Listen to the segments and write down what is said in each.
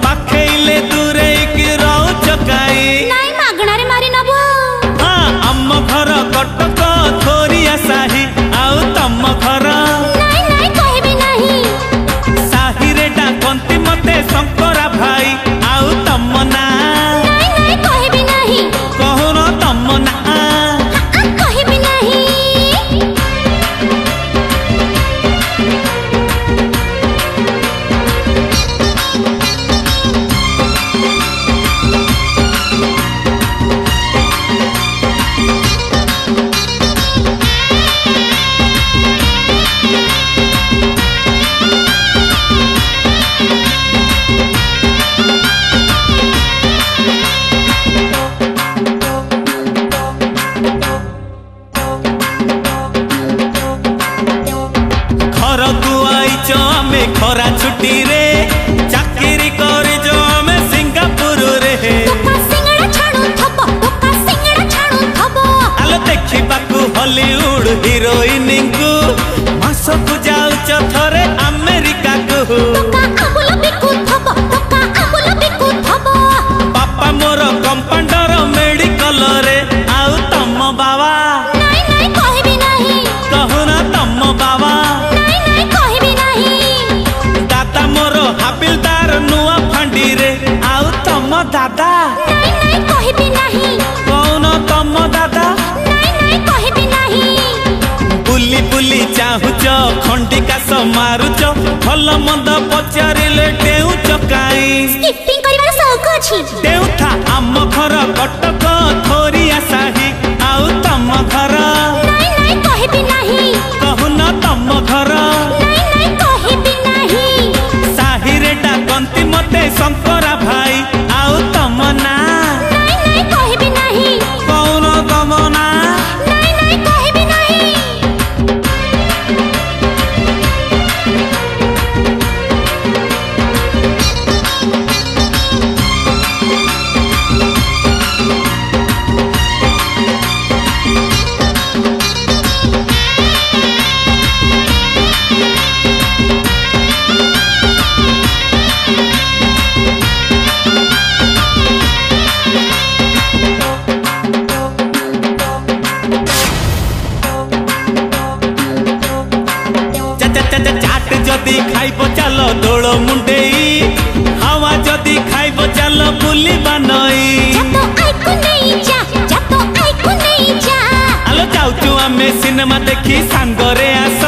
पाखेले दूरे की रौ चकाई नाई मागणा रे मारी नबो हाँ अम्म घर कटक थोरिया साही आउ तम घर नाई नाई कहबी नाही साही रे डाकंती मते शंकरा भाई आउ तम ना नाई नाई कहबी नाही कहून तम ना कहबी नाही खरा छुट्टी रे चाकरी करी जो हमें सिंगापुर रे टोका सिंगड़ा छाणु थबो टोका सिंगड़ा छाणु थबो आलो देखी बाकू हॉलीवुड हीरोइन को मास को जाउच थरे अमेरिका को टोका आबुल बिकु थबो टोका आबुल बिकु थबो पापा मोर कंपाउंडर मेडिकल रे आउ तम बाबा नाई नाई कहबी नाही कहूना तम बाबा नाई नाई कहबी नाही दादा मोर हाबिलदार नुआ फांडी रे आउ तम दादा नाई नाई कहबी नाही कौन तम दादा नाई नाई कहबी नाही बुली बुली चाहुच खंडिका मारुच भल मंद पचारिले डेउच काई स्किपिंग करिवार शौक अछि देउथा आम घर कटक थोरिया साही आउ तम घर नाई नाई कहबी नाही कहून तम घर नाई नाई कहबी नाही साही रे डाकंती मते शंकरा भाई आउ तम ना नाई नाई कहबी नाही कौन तम ना नाई नाई कहबी नाही चाट जदि खाइब चल दोल मुंडेई हवा जदि खाइब चल बुलिबा नई जातो आइकु नहीं जा जातो आइकु नहीं जा आलो जाउचु आमे सिनेमा देखी सांगरे आस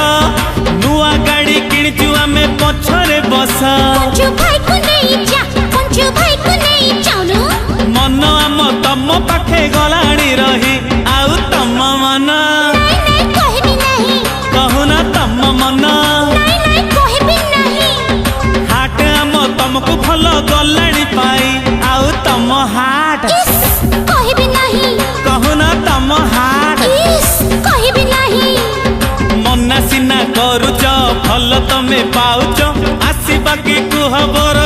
नुआ गाड़ी किणचु आमे पछरे बस पंचु भाई को नहीं जा पंचु भाई को नहीं जाउनु मन आम तम पाखे गलाणी रही आउ तम मन नाई नाई कहबी नाही कहूना तम मन नाई नाई कहबी नाही हाट आम तमको भल गलाणी पाई आउ तम हाट इस कहबी नाही कहूना तम हाट इस कहबी नाही मना सिना करुच भल तमे पाउच आसीबा की कुहबर